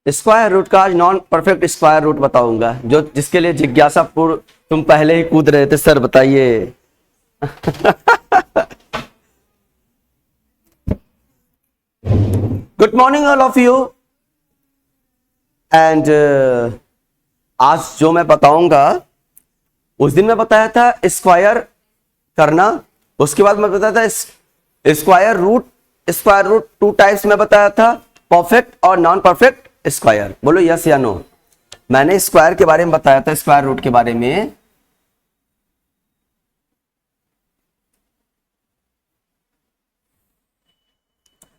Square root का आज non perfect square root बताऊंगा, जो जिसके लिए जिज्ञासा पूर्व तुम पहले ही कूद रहे थे। सर बताइए। Good morning all of you. And आज जो मैं बताऊंगा, उस दिन मैं बताया था स्क्वायर करना, उसके बाद मैं बताया था स्क्वायर रूट टू टाइप्स में बताया था, परफेक्ट और नॉन परफेक्ट स्क्वायर। बोलो यस या नो। मैंने स्क्वायर के बारे में बताया था, स्क्वायर रूट के बारे में।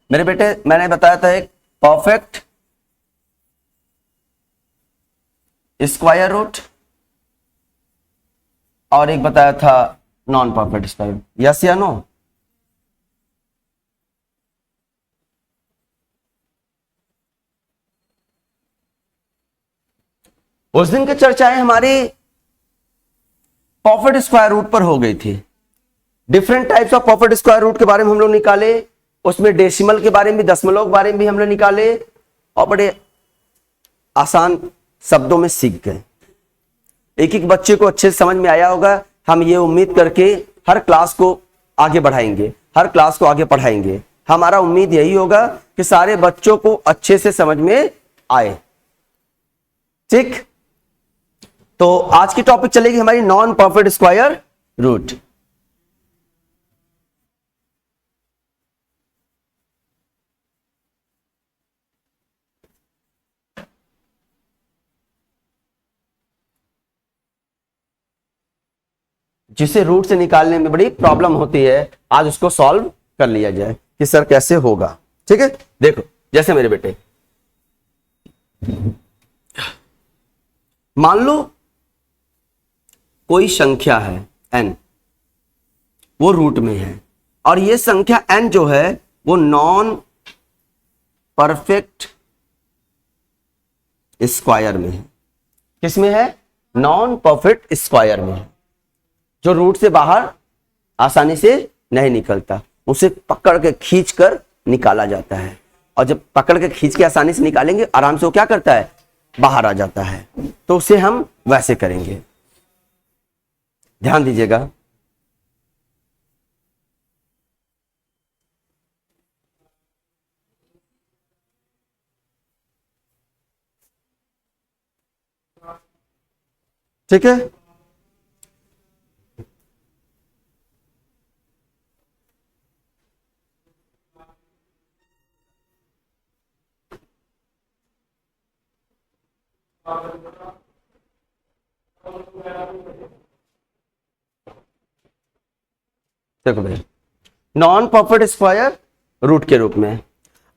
मेरे बेटे मैंने बताया था एक परफेक्ट स्क्वायर रूट और एक बताया था नॉन परफेक्ट स्क्वायर। यस या नो। उस दिन की चर्चाएं हमारी परफेक्ट स्क्वायर रूट पर हो गई थी। Different types of perfect square root के बारे में हम लोग निकाले, उसमें डेसिमल के बारे में भी, दशमलव के बारे में भी हमने निकाले और बड़े आसान शब्दों में सीख गए। एक एक बच्चे को अच्छे से समझ में आया होगा। हम ये उम्मीद करके हर क्लास को आगे बढ़ाएंगे, हर क्लास को आगे पढ़ाएंगे। हमारा उम्मीद यही होगा कि सारे बच्चों को अच्छे से समझ में आए। ठीक, तो आज की टॉपिक चलेगी हमारी नॉन परफेक्ट स्क्वायर रूट। जिसे रूट से निकालने में बड़ी प्रॉब्लम होती है, आज उसको सॉल्व कर लिया जाए कि सर कैसे होगा। ठीक है, देखो जैसे मेरे बेटे, मान लो कोई संख्या है n, वो रूट में है और ये संख्या n जो है वो नॉन परफेक्ट स्क्वायर में है। किसमें है? नॉन परफेक्ट स्क्वायर में है, जो रूट से बाहर आसानी से नहीं निकलता। उसे पकड़ के खींच कर निकाला जाता है, और जब पकड़ के खींच के आसानी से निकालेंगे, आराम से वो क्या करता है? बाहर आ जाता है। तो उसे हम वैसे करेंगे, ध्यान दीजिएगा। ठीक है, देखो भाई, नॉन परफेक्ट स्क्वायर रूट के रूप में।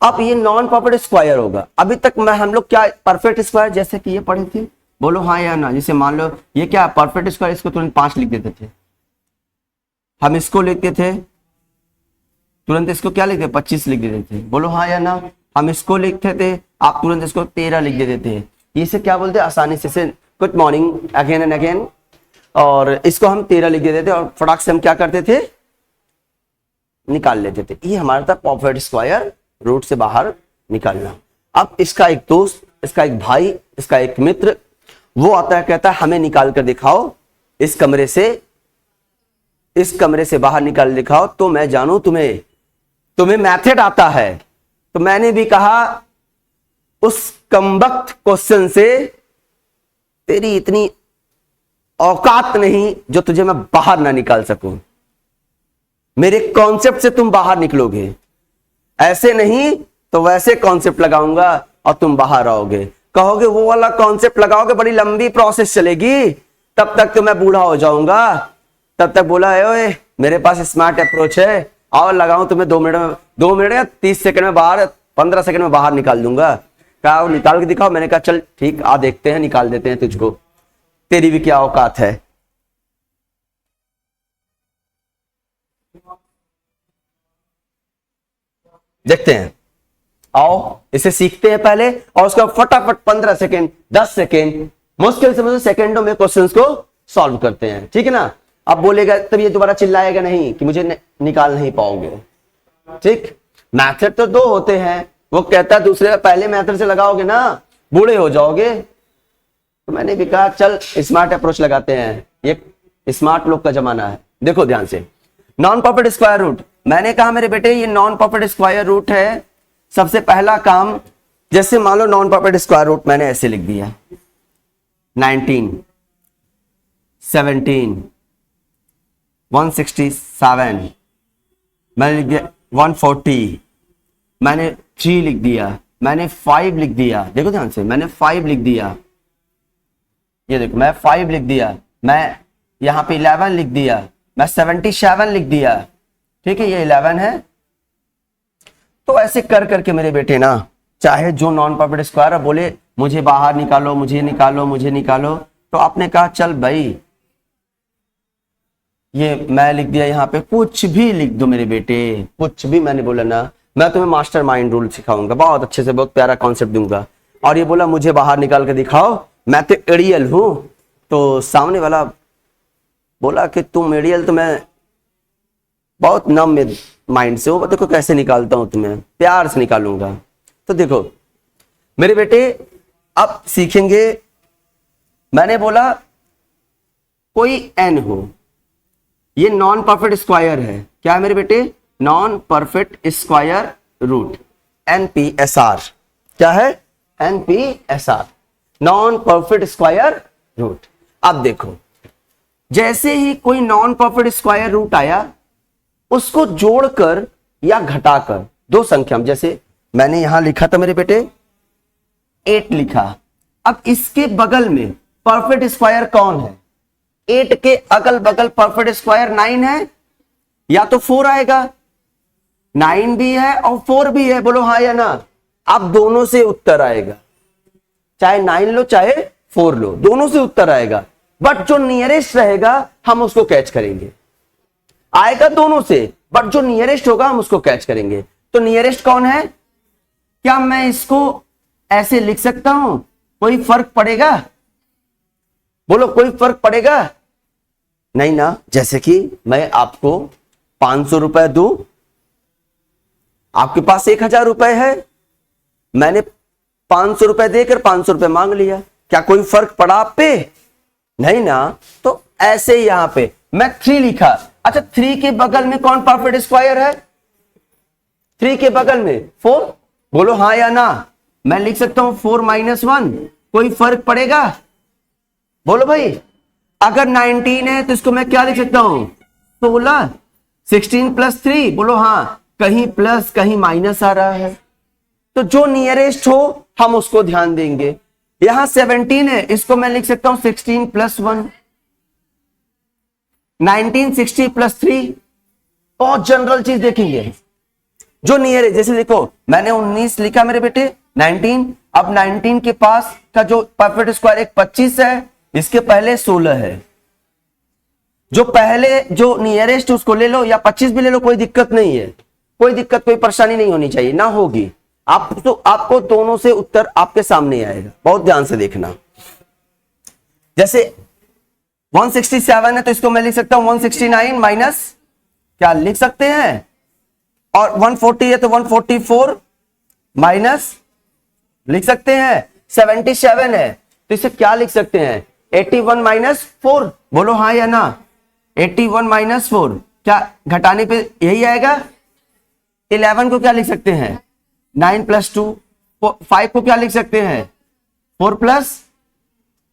अब ये नॉन परफेक्ट स्क्वायर होगा। अभी तक हम लोग क्या परफेक्ट स्क्वायर जैसे कि ये पढ़े थे, बोलो हाँ या ना। जैसे मान लो ये क्या परफेक्ट स्क्वायर, इसको तुरंत 5 लिख देते थे हम, इसको लिखते थे तुरंत, इसको क्या लिखते? 25 लिख देते थे। बोलो हाँ या ना। हम इसको लिखते थे, आप तुरंत इसको 13 लिख देते थे। इसे क्या बोलते? आसानी से good morning again and again. और इसको हम 13 लिख देते थे और फटाक से हम क्या करते थे? निकाल लेते थे। ये हमारा था परफेक्ट स्क्वायर रूट से बाहर निकालना। अब इसका एक दोस्त, इसका एक भाई, इसका एक मित्र, वो आता है, कहता है हमें निकाल कर दिखाओ, इस कमरे से बाहर निकाल दिखाओ, तो मैं जानू तुम्हें मैथड आता है। तो मैंने भी कहा उस कमबख्त क्वेश्चन से तेरी इतनी औकात नहीं जो तुझे मैं बाहर ना निकाल सकूं। मेरे कॉन्सेप्ट से तुम बाहर निकलोगे, ऐसे नहीं तो वैसे कॉन्सेप्ट लगाऊंगा और तुम बाहर आओगे। कहोगे वो वाला कॉन्सेप्ट लगाओगे, बड़ी लंबी प्रोसेस चलेगी, तब तक तो मैं बूढ़ा हो जाऊंगा। तब तक बोला है ओए मेरे पास स्मार्ट अप्रोच है, और लगाऊं तुम्हें 2 मिनट या 30 सेकंड में बाहर, 15 सेकंड में बाहर निकाल दूंगा। कहा निकाल के दिखाओ। मैंने कहा चल ठीक, आ देखते हैं, निकाल देते हैं तुझको, तेरी भी क्या औकात है। देखते हैं, आओ इसे सीखते हैं पहले, और उसका फटाफट 15 सेकेंड 10 सेकेंड मुश्किल से सेकेंडों में क्वेश्चंस को सॉल्व करते हैं। ठीक है ना? अब बोलेगा तब ये दोबारा चिल्लाएगा नहीं कि मुझे निकाल नहीं पाओगे। ठीक, मैथड तो 2 होते हैं, वो कहता है दूसरे पहले मेथड से लगाओगे ना बूढ़े हो जाओगे। तो मैंने भी कहा चल स्मार्ट अप्रोच लगाते हैं, ये स्मार्ट लोग का जमाना है। देखो ध्यान से, नॉन परफेक्ट स्क्वायर रूट, मैंने कहा मेरे बेटे ये नॉन परफेक्ट स्क्वायर रूट है। सबसे पहला काम, जैसे मान लो नॉन परफेक्ट स्क्वायर रूट मैंने ऐसे लिख दिया 19, 17, 167, मैंने लिख दिया 140, मैंने 3 लिख दिया, मैंने 5 लिख दिया। देखो ध्यान से, मैंने 5 लिख दिया, ये देखो मैं 5 लिख दिया, मैं यहां पे 11 लिख दिया, मैं 77 लिख दिया। ठीक है, ये 11 है। तो ऐसे कर करके मेरे बेटे ना, चाहे जो नॉन परफेक्ट स्क्वायर है बोले मुझे बाहर निकालो, मुझे निकालो, मुझे निकालो, तो आपने कहा चल भाई ये मैं लिख दिया, यहाँ पे कुछ भी लिख दो मेरे बेटे, कुछ भी। मैंने बोला ना मैं तुम्हें मास्टर माइंड रूल सिखाऊंगा, बहुत अच्छे से, बहुत प्यारा कॉन्सेप्ट दूंगा। और ये बोला मुझे बाहर निकाल के दिखाओ, मैं तो एडियल हूं। तो सामने वाला बोला कि तुम एडियल, तो मैं बहुत नम माइंड से हो, देखो कैसे निकालता हूं, तुम्हें प्यार से निकालूंगा। तो देखो मेरे बेटे अब सीखेंगे। मैंने बोला कोई एन हो, ये नॉन परफेक्ट स्क्वायर है। क्या है मेरे बेटे? Non perfect square root, NPSR। क्या है? NPSR, non perfect square root. अब देखो, जैसे ही कोई नॉन परफेक्ट स्क्वायर रूट आया, उसको जोड़कर या घटाकर दो संख्या, जैसे मैंने यहां लिखा था मेरे बेटे 8 लिखा। अब इसके बगल में परफेक्ट स्क्वायर कौन है? 8 के अगल बगल परफेक्ट स्क्वायर 9 है, या तो 4 आएगा। 9 भी है और 4 भी है, बोलो हाँ या ना। अब दोनों से उत्तर आएगा, चाहे 9 लो चाहे 4 लो, दोनों से उत्तर आएगा। बट जो नियरेस्ट रहेगा हम उसको कैच करेंगे। आएगा दोनों से, बट जो नियरेस्ट होगा हम उसको कैच करेंगे। तो नियरेस्ट कौन है? क्या मैं इसको ऐसे लिख सकता हूं? कोई फर्क पड़ेगा? बोलो कोई फर्क पड़ेगा? नहीं ना। जैसे कि मैं आपको 500 रुपए दूं, आपके पास 1000 रुपए है, मैंने 500 रुपए देकर 500 रुपए मांग लिया, क्या कोई फर्क पड़ा आप पे? नहीं ना। तो ऐसे यहां पे मैं 3 लिखा। अच्छा, 3 के बगल में कौन परफेक्ट स्क्वायर है? 3 के बगल में 4, बोलो हाँ या ना। मैं लिख सकता हूं 4 - 1, कोई फर्क पड़ेगा? बोलो भाई। अगर 19 है तो इसको मैं क्या लिख सकता हूं? 16, 16 + 3, बोलो हाँ। कहीं प्लस कहीं माइनस आ रहा है, तो जो नियरेस्ट हो हम उसको ध्यान देंगे। यहां 17 है, इसको मैं लिख सकता हूं 16 + 1, 19, 60 + 3। बहुत जनरल चीज देखेंगे जो नियर है। जैसे देखो मैंने 19 लिखा मेरे बेटे, 19। अब 19 के पास का जो परफेक्ट स्क्वायर एक 25 है, इसके पहले 16 है। जो पहले जो नियरेस्ट उसको ले लो, या 25 भी ले लो, कोई दिक्कत नहीं है, कोई दिक्कत कोई परेशानी नहीं होनी चाहिए, ना होगी। आपको दोनों से उत्तर आपके सामने आएगा, बहुत ध्यान से देखना। जैसे 167 है तो इसको मैं लिख सकता हूं 169 माइनस, क्या लिख सकते हैं? और 140 है तो 144 माइनस लिख सकते हैं। 77 है तो इसे क्या लिख सकते हैं? 81 - 4, बोलो हाँ या ना। 81 - 4, क्या घटाने पे यही आएगा? 11 को क्या लिख सकते हैं? 9 + 2, 5 को क्या लिख सकते हैं? 4+।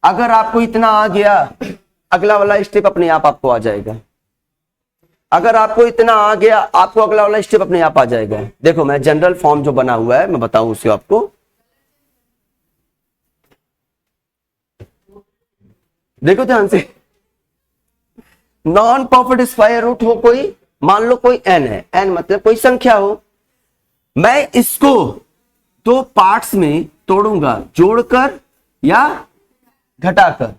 अगर आपको इतना आ गया, अगला वाला स्टेप अपने आप आपको आ जाएगा। अगर आपको इतना आ गया, आपको अगला वाला स्टेप अपने आप आ जाएगा। देखो मैं जनरल फॉर्म जो बना हुआ है मैं बताऊं उसे आपको। देखो ध्यान से, नॉन परफेक्ट स्क्वायर रूट हो कोई, मान लो कोई n है, n मतलब कोई संख्या हो, मैं इसको 2 पार्ट्स में तोड़ूंगा, जोड़कर या घटाकर,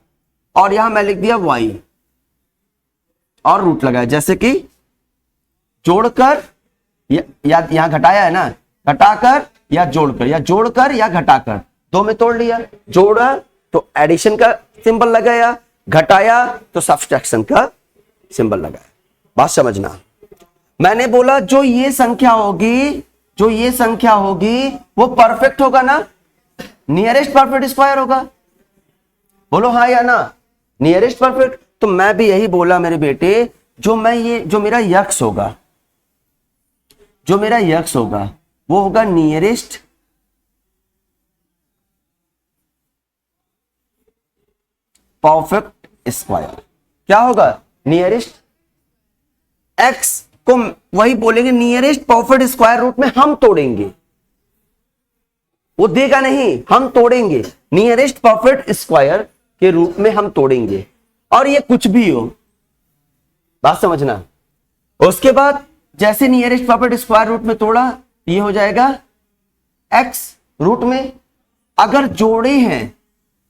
और यहां मैं लिख दिया y और रूट लगाया। जैसे कि जोड़कर या यहां घटाया है ना, घटाकर या जोड़कर, या जोड़कर या घटाकर, 2 में तोड़ लिया। जोड़ा तो एडिशन का सिंबल लगाया, घटाया तो सब्सट्रैक्शन का सिंबल लगाया। बात समझना। मैंने बोला जो ये संख्या होगी जो ये संख्या होगी वो परफेक्ट होगा ना, नियरेस्ट परफेक्ट स्क्वायर होगा। बोलो हाँ या ना, नियरेस्ट परफेक्ट। तो मैं भी यही बोला मेरे बेटे, जो मेरा यक्स होगा, जो मेरा यक्स होगा वो होगा नियरेस्ट परफेक्ट स्क्वायर। क्या होगा? नियरेस्ट। एक्स को वही बोलेंगे नियरेस्ट परफेक्ट स्क्वायर रूट में हम तोड़ेंगे, वो देगा नहीं, हम तोड़ेंगे, नियरेस्ट परफेक्ट स्क्वायर के रूप में हम तोड़ेंगे। और ये कुछ भी हो, बात समझना। उसके बाद जैसे नियरेस्ट परफेक्ट स्क्वायर रूट में तोड़ा, ये हो जाएगा एक्स रूट में। अगर जोड़े हैं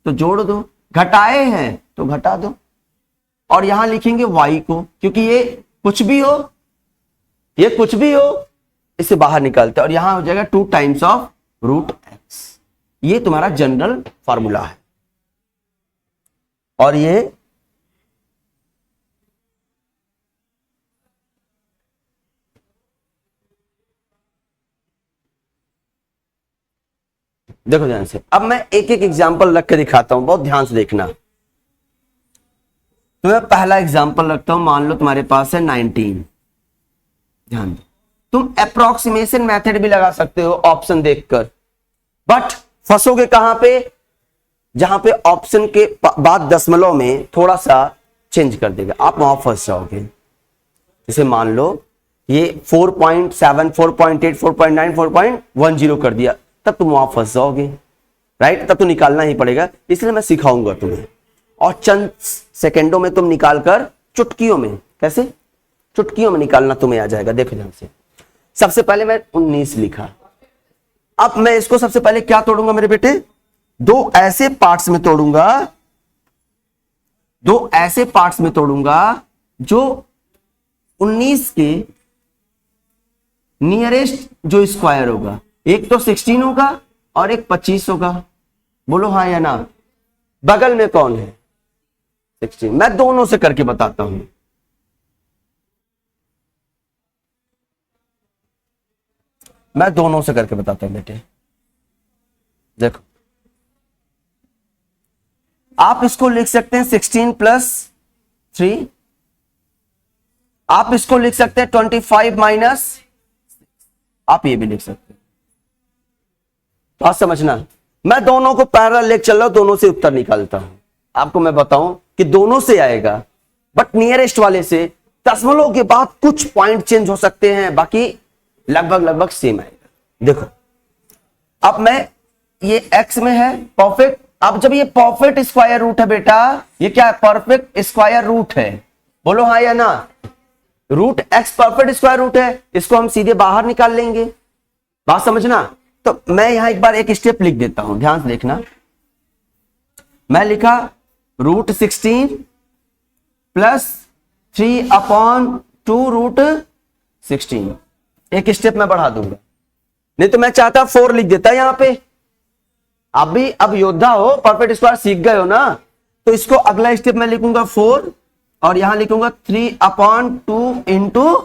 तो जोड़ दो, घटाए हैं तो घटा दो, और यहां लिखेंगे वाई को, क्योंकि ये कुछ भी हो, ये कुछ भी हो, इसे बाहर निकालते हैं, और यहां हो जाएगा 2 टाइम्स ऑफ रूट एक्स। ये तुम्हारा जनरल फॉर्मूला है। और ये देखो ध्यान से, अब मैं एक एक एग्जांपल रख के दिखाता हूं, बहुत ध्यान से देखना। तो मैं पहला एग्जांपल रखता हूं, मान लो तुम्हारे पास है 19। ध्यान दो, तुम अप्रोक्सीमेशन मेथड भी लगा सकते हो ऑप्शन देखकर, बट फंसोगे कहां पे? जहां पे ऑप्शन के बाद दशमलव में थोड़ा सा चेंज कर देगा, आप वहां फंस जाओगे। जैसे मान लो ये 4.7, 4.8, 4.9, 4.10 कर दिया, तब तुम वहां फंस जाओगे, राइट? तब तो निकालना ही पड़ेगा, इसलिए मैं सिखाऊंगा तुम्हें। और चंद सेकंडों में तुम निकालकर, चुटकियों में, कैसे? चुटकियों में निकालना तुम्हें आ जाएगा। देखो ध्यान से, सबसे पहले मैं 19 लिखा। अब मैं इसको सबसे पहले क्या तोड़ूंगा मेरे बेटे? दो ऐसे पार्ट्स में तोड़ूंगा, दो ऐसे पार्ट्स में तोड़ूंगा जो 19 के नियरेस्ट जो स्क्वायर होगा, एक तो 16 होगा और एक 25 होगा। बोलो हाँ या ना। बगल में कौन है? 16। मैं दोनों से करके बताता हूं। मैं दोनों से करके बताता हूं बेटे। देखो, आप इसको लिख सकते हैं 16 प्लस 3, आप इसको लिख सकते हैं 25 माइनस, आप ये भी लिख सकते हैं। तो आप समझना, मैं दोनों को पैरेलल लेके चल रहा हूं, दोनों से उत्तर निकालता हूं। आपको मैं बताऊं कि दोनों से आएगा, बट नियरेस्ट वाले से दशमलव के बाद कुछ पॉइंट चेंज हो सकते हैं, बाकी लगभग सेम आएगा। देखो, अब मैं ये x में है परफेक्ट। अब जब ये परफेक्ट स्क्वायर रूट है बेटा, ये क्या है? परफेक्ट स्क्वायर रूट है। बोलो हाँ या ना। Root x perfect square root है, इसको हम सीधे बाहर निकाल लेंगे। बात समझना। तो मैं यहां एक बार एक स्टेप लिख देता हूं, ध्यान से देखना। मैं लिखा रूट 16 प्लस 3/2 रूट 16। एक स्टेप मैं बढ़ा दूंगा, नहीं तो मैं चाहता 4 लिख देता यहां पे। आप भी अब योद्धा हो, परफेक्ट स्क्वायर सीख गए हो ना, तो इसको अगला स्टेप मैं लिखूंगा 4, और यहां लिखूंगा 3/2 इंटू।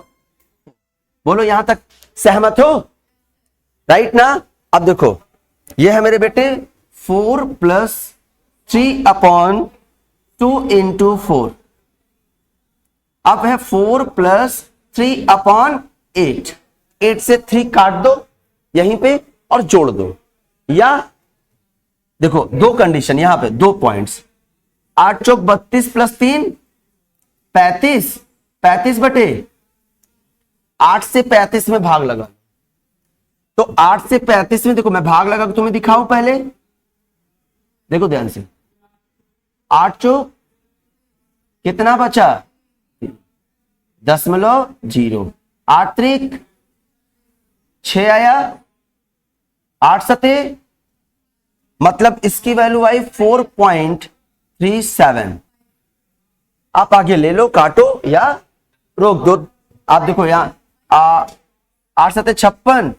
बोलो यहां तक सहमत हो? राइट ना। अब देखो, ये है मेरे बेटे 4 प्लस 3/2 इंटू 4। अब है 4 प्लस 3/8। 8 से 3 काट दो यहीं पे और जोड़ दो, या देखो दो कंडीशन यहां पे, 2 पॉइंट्स। 8 चौक 32 प्लस 3 35, 35 बटे 8 से 35 में भाग लगा। तो 8 से 35 में देखो मैं भाग लगा के तुम्हें दिखाऊं पहले। देखो ध्यान से, 8 चौक कितना बचा? 0.0। 8 त्रिक 6 आया, 8 सते, मतलब इसकी वैल्यू आई 4.37। आप आगे ले लो, काटो या रोक दो। आप देखो यहां 8 सते 56,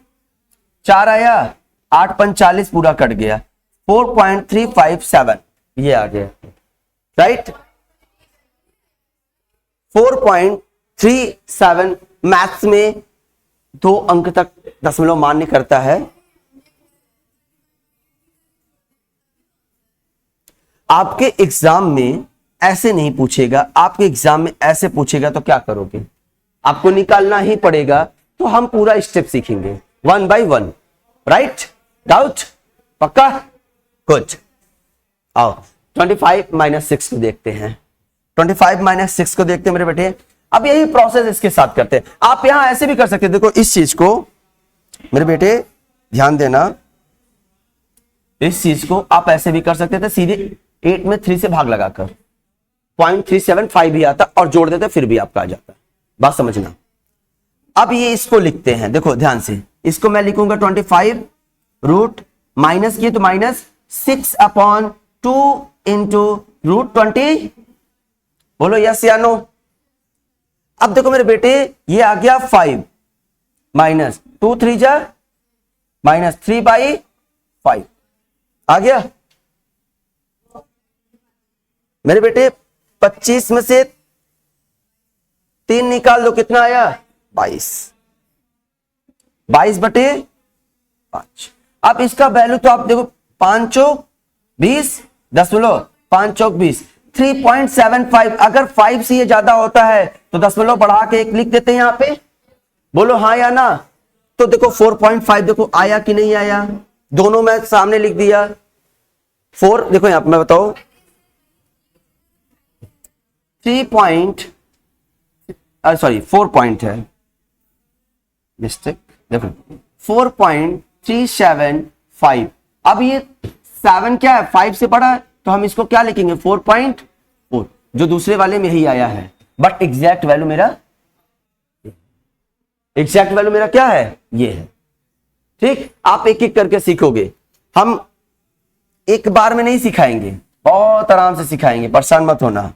4 आया, 8 पंच 40, पूरा कट गया, 4.357 ये आ गया, राइट। 4.37 मैथ्स में 2 अंक तक दशमलव मान्य करता है। आपके एग्जाम में ऐसे नहीं पूछेगा, आपके एग्जाम में ऐसे पूछेगा तो क्या करोगे? आपको निकालना ही पड़ेगा। तो हम पूरा स्टेप सीखेंगे 1 by 1। राइट? डाउट? पक्का? गुड। आओ 25 - 6 को देखते हैं। 25 - 6 को देखते हैं मेरे बेटे। अब यही प्रोसेस इसके साथ करते हैं। आप यहां ऐसे भी कर सकते हैं। देखो इस चीज को मेरे बेटे ध्यान देना, इस चीज को आप ऐसे भी कर सकते थे, सीधे 8 में 3 से भाग लगाकर 0.375 भी आता और जोड़ देते फिर भी आपका आ जाता। बात समझना। अब ये इसको लिखते हैं, देखो ध्यान से, इसको मैं लिखूंगा 25 रूट माइनस किए तो -6/2 इंटू √20। बोलो यस या नो। अब देखो मेरे बेटे ये आ गया 5 माइनस 2 3 जा -3/5 आ गया मेरे बेटे। 25 में से 3 निकाल दो, कितना आया? 22/5। अब इसका वैल्यू तो आप देखो 5 चौक 20 दशमलव 5 चौक 20 3.75। अगर 5 से ये ज्यादा होता है तो दशमलव बढ़ा के 1 लिख देते हैं यहां पे। बोलो हाँ या ना। तो देखो 4.5 देखो आया कि नहीं आया, दोनों मैं सामने लिख दिया। 4 देखो यहां पे मैं बताओ 4 पॉइंट है, मिस्टेक। देखो 4.375। अब ये 7 क्या है? 5 से बड़ा है तो हम इसको क्या लिखेंगे? 4.4, जो दूसरे वाले में ही आया है। बट एग्जैक्ट वैल्यू मेरा क्या है? ये है। ठीक, आप एक एक करके सीखोगे। हम एक बार में नहीं सिखाएंगे, बहुत आराम से सिखाएंगे, परेशान मत होना,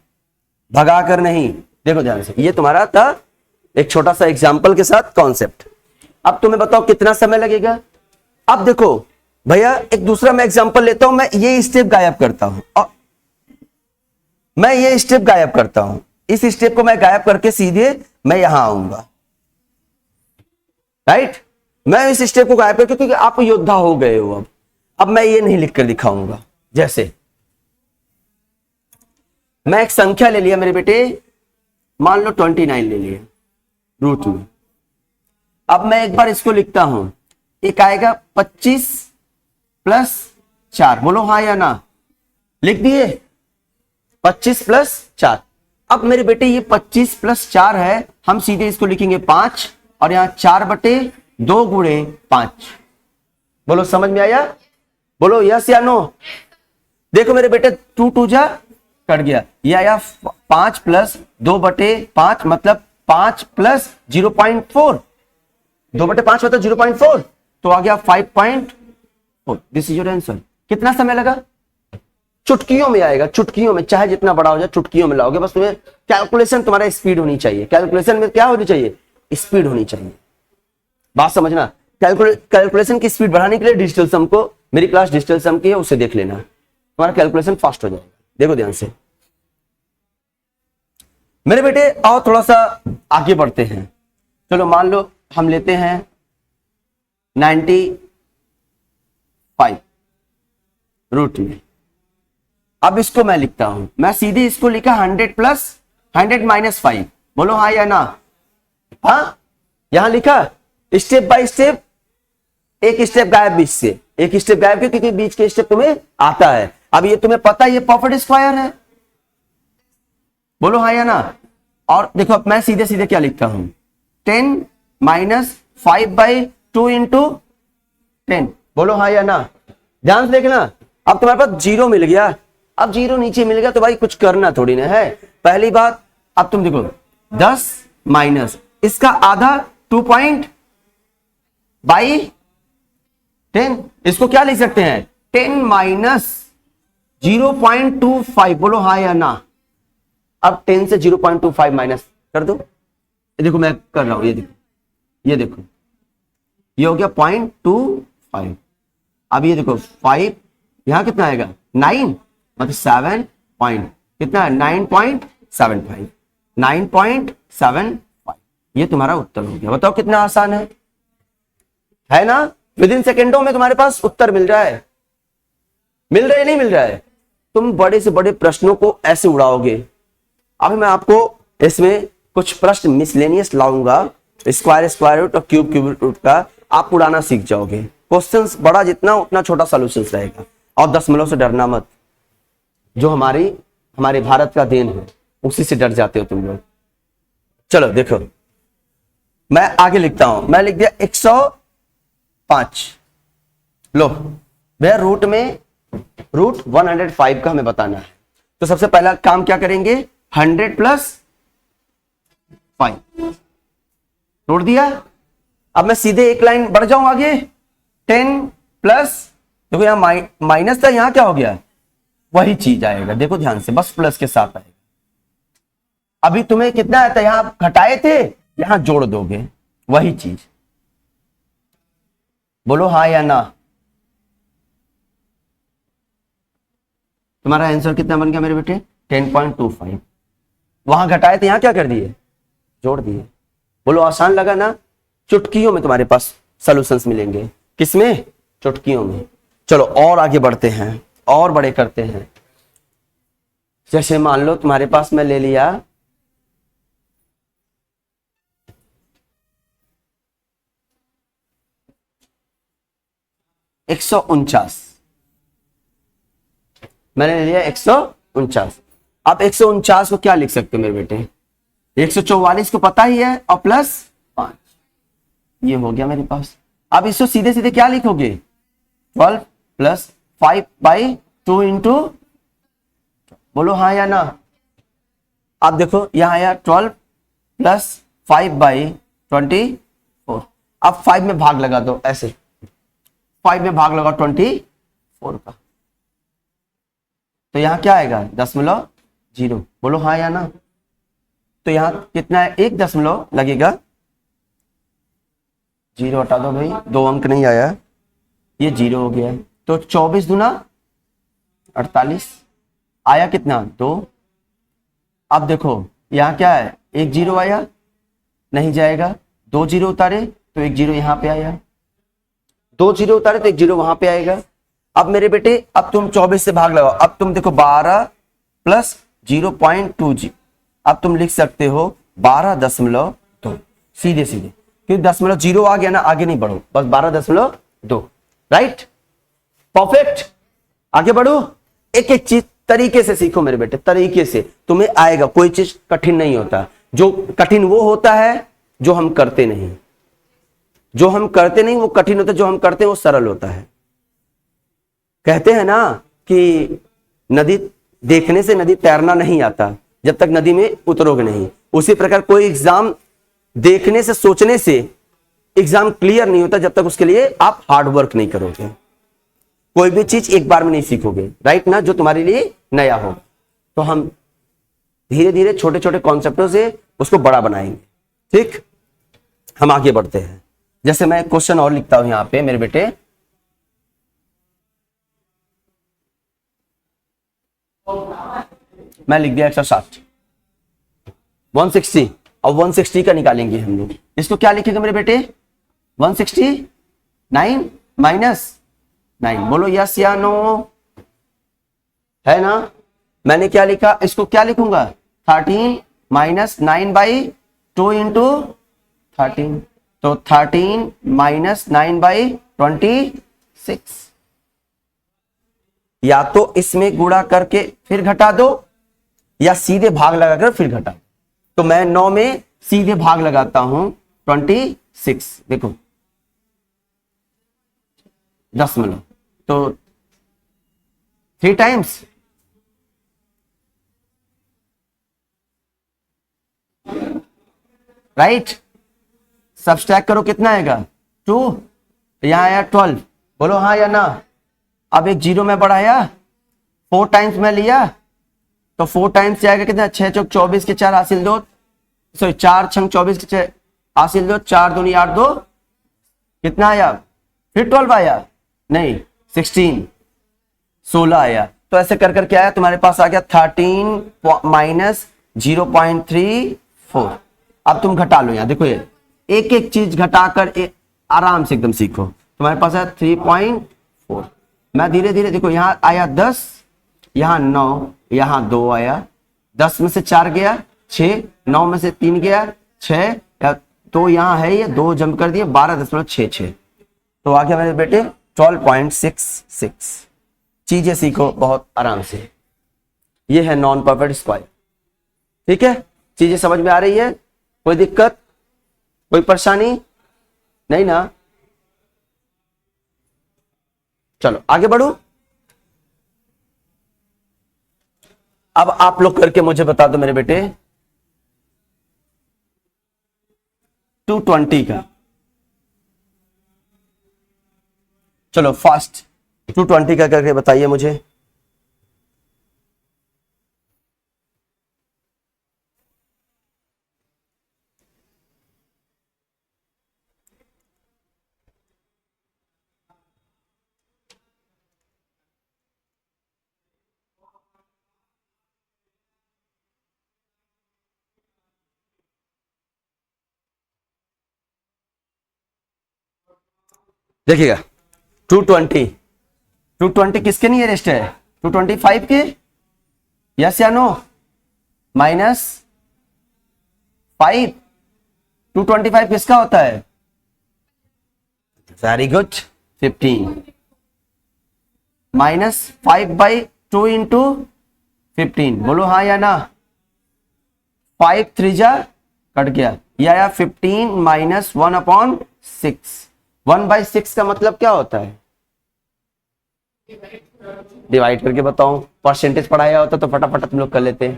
भगा कर नहीं। देखो ध्यान से, ये तुम्हारा था एक छोटा सा एग्जाम्पल के साथ कॉन्सेप्ट। अब तुम्हें बताओ कितना समय लगेगा। अब देखो भैया एक दूसरा मैं एग्जाम्पल लेता हूं। मैं ये स्टेप गायब करता हूं और मैं ये स्टेप गायब करता हूं। इस स्टेप को मैं गायब करके सीधे मैं यहां आऊंगा। राइट? मैं इस स्टेप को गायब करके, क्योंकि आप योद्धा हो गए हो। अब मैं ये नहीं लिखकर दिखाऊंगा। जैसे मैं एक संख्या ले लिया मेरे बेटे, मान लो 29 ले लिया रूट में। अब मैं एक बार इसको लिखता हूं, एक आएगा 25 + 4। बोलो हाँ या ना। लिख दिए 25 + 4। अब मेरे बेटे ये 25 + 4 है, हम सीधे इसको लिखेंगे 5 और यहां 4/2 गुणे 5। बोलो समझ में आया? बोलो यस या नो। देखो मेरे बेटे 2 2 जा कट गया, ये आया 5 + 2/5 मतलब 5 + 0.4। 2/5 मतलब 0.4, तो आ गया 5.4। This is your answer. कितना समय लगा? चुटकियों में आएगा, चुटकियों में, चाहे जितना बड़ा हो जाए चुटकियों में लाओगे। बस तुम्हें कैलकुलेशन तुम्हारा स्पीड होनी चाहिए। कैलकुलेशन में क्या होनी चाहिए? स्पीड होनी चाहिए। बात समझना। कैलकुलेशन की स्पीड बढ़ाने के लिए डिजिटल सम को, मेरी क्लास डिजिटल सम की है, उसे देख लेना, तुम्हारा कैलकुलेशन फास्ट हो जाएगा। देखो ध्यान से मेरे बेटे, और थोड़ा सा आगे बढ़ते हैं। चलो मान लो हम लेते हैं 95 रूट में। अब इसको मैं लिखता हूं, मैं सीधे इसको लिखा 100 + 100 - 5। बोलो हाँ या ना। हाँ, यहां लिखा स्टेप बाय स्टेप, एक स्टेप गायब बीच से, एक स्टेप गायब क्योंकि बीच के स्टेप तुम्हें आता है। अब ये तुम्हें पता है ये परफेक्ट स्क्वायर है। बोलो हाँ या ना। और देखो अब मैं सीधे सीधे क्या लिखता हूं, 10 - 5/2 इंटू 10। बोलो हाँ या ना। ध्यान से देखना। अब तुम्हारे पास 0 मिल गया। अब 0 नीचे मिल गया तो भाई कुछ करना थोड़ी ना है। पहली बात, अब तुम देखो 10 माइनस इसका आधा 2/10। इसको क्या लिख सकते हैं? 10 - 0.25। बोलो हाँ या ना। अब 10 से 0.25 माइनस कर दो। ये देखो मैं कर रहा हूं, ये देखो, ये देखो, ये हो गया 0.25। अब ये देखो 5, यहां कितना आएगा 9 मतलब 7 पॉइंट कितना है 9.75। 9.75 ये तुम्हारा उत्तर हो गया। बताओ कितना आसान है। है ना, विद इन सेकेंडों में तुम्हारे पास उत्तर मिल रहा है, मिल रहा है नहीं मिल रहा है। तुम बड़े से बड़े प्रश्नों को ऐसे उड़ाओगे। अभी मैं आपको इसमें कुछ प्रश्न मिसलेनियस लाऊंगा, स्क्वायर स्क्वायर रूट और क्यूब क्यूब रूट का आप उड़ाना सीख जाओगे। क्वेश्चंस बड़ा जितना उतना छोटा सॉल्यूशन रहेगा। और दशमलव से डरना मत, जो हमारे भारत का देन है उसी से डर जाते हो तुम लोग। चलो देखो, मैं आगे लिखता हूं, मैं लिख दिया 105। लो भैया रूट 105 का हमें बताना है, तो सबसे पहला काम क्या करेंगे, 100 प्लस 5 तोड़ दिया। अब मैं सीधे एक लाइन बढ़ जाऊं आगे, 10 प्लस, देखो यहां माइनस था, यहां क्या हो गया, वही चीज आएगा। देखो ध्यान से, बस प्लस के साथ आएगा। अभी तुम्हें कितना आया था, यहां घटाए थे, यहां जोड़ दोगे, वही चीज। बोलो हाँ या ना। तुम्हारा आंसर कितना बन गया मेरे बेटे, 10.25। वहां घटाए थे, यहां क्या कर दिए, जोड़ दिए। बोलो आसान लगा ना। चुटकियों में तुम्हारे पास सॉल्यूशंस मिलेंगे। किसमें, चुटकियों में। चलो और आगे बढ़ते हैं, और बड़े करते हैं। जैसे मान लो तुम्हारे पास मैं ले लिया 149, मैंने ले लिया 149। अब 149 को क्या लिख सकते हो मेरे बेटे, 144 को पता ही है और प्लस 5, ये हो गया मेरे पास। अब इसको सीधे सीधे क्या लिखोगे, 12 प्लस 5/2 इंटू, बोलो हाँ या ना। अब देखो यहां आया 12 प्लस 5/24। अब 5 में भाग लगा दो, ऐसे 5 में भाग लगा 24 का, तो यहां क्या आएगा, 0.0। बोलो हाँ या ना। तो यहां कितना है, 1 दशमलव लगेगा, 0 हटा दो भाई, 2 अंक नहीं आया, ये 0 हो गया। तो 24 दूना 48, आया कितना, 2। अब देखो यहां क्या है, 1 0 आया, नहीं जाएगा, 2 0 उतारे तो 1 0 यहां पे आया, 2 0 उतारे तो 1 0 वहां पे आएगा। अब मेरे बेटे, अब तुम 24 से भाग लगाओ। अब तुम देखो 12 प्लस 0.20, अब तुम लिख सकते हो 12.2, सीधे सीधे, क्योंकि 0.0 आ गया ना, आगे नहीं बढ़ो, बस 12.2, राइट, परफेक्ट। आगे बढ़ो, एक एक चीज तरीके से सीखो मेरे बेटे, तरीके से तुम्हें आएगा। कोई चीज कठिन नहीं होता, जो कठिन वो होता है जो हम करते नहीं, जो हम करते नहीं वो कठिन होता है, जो हम करते हैं वो सरल होता है। कहते हैं ना कि नदी देखने से नदी तैरना नहीं आता जब तक नदी में उतरोगे नहीं। उसी प्रकार कोई एग्जाम देखने से, सोचने से एग्जाम क्लियर नहीं होता जब तक उसके लिए आप हार्ड वर्क नहीं करोगे। कोई भी चीज एक बार में नहीं सीखोगे, राइट ना, जो तुम्हारे लिए नया हो। तो हम धीरे धीरे छोटे छोटे कॉन्सेप्टों से उसको बड़ा बनाएंगे। ठीक, हम आगे बढ़ते हैं। जैसे मैं क्वेश्चन और लिखता हूं यहां पे मेरे बेटे, मैं लिख दिया 160, 160 और 160 का निकालेंगे हम लोग। इसको क्या लिखेंगे मेरे बेटे, 169 माइनस 9। बोलो यस या नो, है ना। मैंने क्या लिखा, इसको क्या लिखूंगा, 13 माइनस 9/2 इंटू 13, तो 13 माइनस 9/26। या तो इसमें गुणा करके फिर घटा दो, या सीधे भाग लगाकर फिर घटा। तो मैं 9 में सीधे भाग लगाता हूं, 26, देखो दशमलव, तो 3 टाइम्स, राइट। सब्सट्रैक्ट करो, कितना आएगा, 2, यहां आया 12। बोलो हाँ या ना। अब एक 0 में बढ़ाया, 4 टाइम्स में लिया, तो 4 टाइम्स जाएगा कितना, 6 चौक 24 के 4 हासिल 2, सॉरी 4 छंग 24 के 6 हासिल 2, 4 दूनी 8 2, कितना आया, फिर 12 आया, नहीं 16 आया। तो ऐसे कर कर क्या आया, तुम्हारे पास आ गया 13 माइनस 0.34। अब तुम घटा लो, यहां देखो, ये एक एक चीज घटाकर आराम से एकदम सीखो। तुम्हारे पास है 3.4। मैं धीरे धीरे देखो, यहाँ आया 10, यहाँ 9, यहाँ 2 आया, 10 में से 4 गया 6, 9 में से 3 गया 6, तो यहाँ है ये 2 जंप कर दिए 12.66, तो आ गया मेरे बेटे 12.66। चीजें सीखो बहुत आराम से। ये है नॉन परफेक्ट स्क्वायर। ठीक है, चीजें समझ में आ रही है? कोई दिक्कत, कोई परेशानी नहीं ना? चलो आगे बढ़ो। अब आप लोग करके मुझे बता दो मेरे बेटे 220 का। चलो फास्ट 220 का करके बताइए मुझे। देखिएगा 220 किसके नियरेस्ट है? 225 के, यस या नो? -5, 225 किसका होता है? वेरी गुड, 15 -5/2 इंटू 15, बोलो हाँ या ना? 5 3 जा कट गया, ये आया 15 - 1/6। 1/6 का मतलब क्या होता है? डिवाइड करके बताओ। परसेंटेज पढ़ाया होता तो फटाफट तुम लोग कर लेते।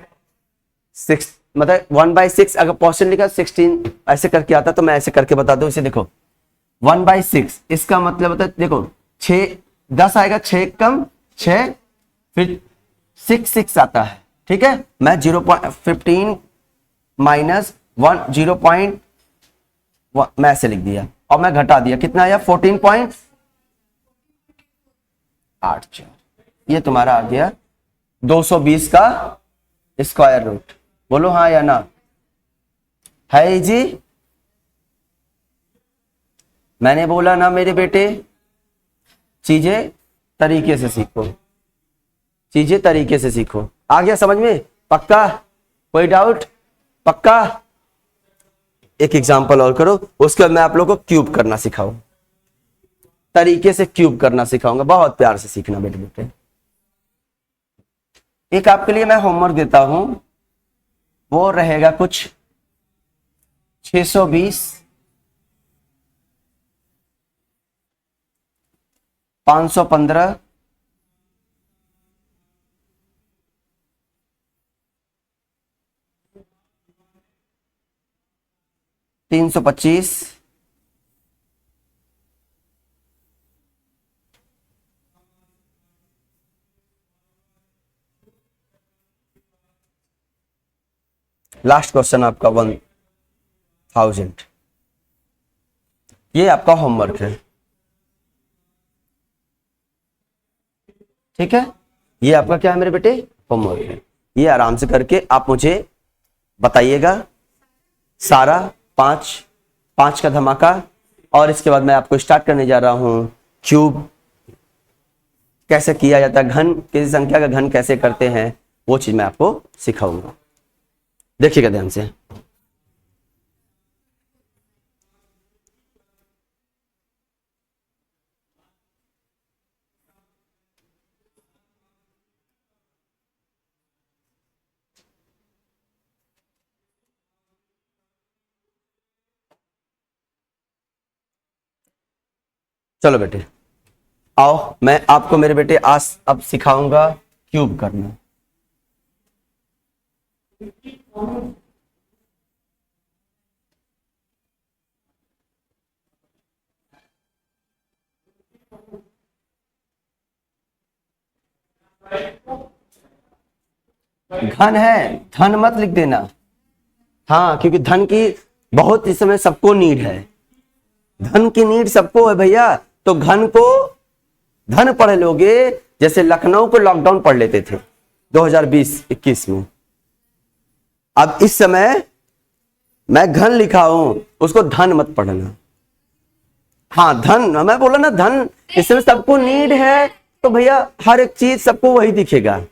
6 मतलब 1/6, अगर परसेंट लिखा 16 ऐसे करके आता तो मैं ऐसे करके बता दूं। इसे देखो 1/6 इसका मतलब होता है, देखो 6 10 आएगा, 6 कम 6, फिर 6 आता है। ठीक है, मैं 0.15 -1 0. मैं ऐसे लिख दिया और मैं घटा दिया, कितना आया? 14.84। ये तुम्हारा आ गया 220 का स्क्वायर रूट। बोलो हाँ या ना? है जी? मैंने बोला ना मेरे बेटे, चीजें तरीके से सीखो, चीजें तरीके से सीखो। आ गया समझ में? पक्का? कोई डाउट? पक्का? एक एग्जांपल और करो, उसके बाद मैं आप लोगों को क्यूब करना सिखाऊं, तरीके से क्यूब करना सिखाऊंगा। बहुत प्यार से सीखना बेटे बेटे। एक आपके लिए मैं होमवर्क देता हूं, वो रहेगा कुछ 620, 515, 325, आपका 1000। ये आपका होमवर्क है। ठीक है, ये आपका क्या है मेरे बेटे? होमवर्क है। ये आराम से करके आप मुझे बताइएगा सारा 5 का धमाका। और इसके बाद मैं आपको स्टार्ट करने जा रहा हूं क्यूब कैसे किया जाता है, घन किसी संख्या का घन कैसे करते हैं, वो चीज मैं आपको सिखाऊंगा। देखिएगा ध्यान से। चलो बेटे आओ, मैं आपको मेरे बेटे आज अब सिखाऊंगा क्यूब करना। घन है, धन मत लिख देना। हाँ, क्योंकि धन की बहुत इस समय सबको नीड है, धन की नीड सबको है भैया। तो घन को धन पढ़ लोगे, जैसे लखनऊ को लॉकडाउन पढ़ लेते थे 2020-21 में। अब इस समय मैं घन लिखा हूं, उसको धन मत पढ़ना। हाँ धन, मैं बोला ना धन, इसमें सबको नीड है तो भैया हर एक चीज सबको वही दिखेगा।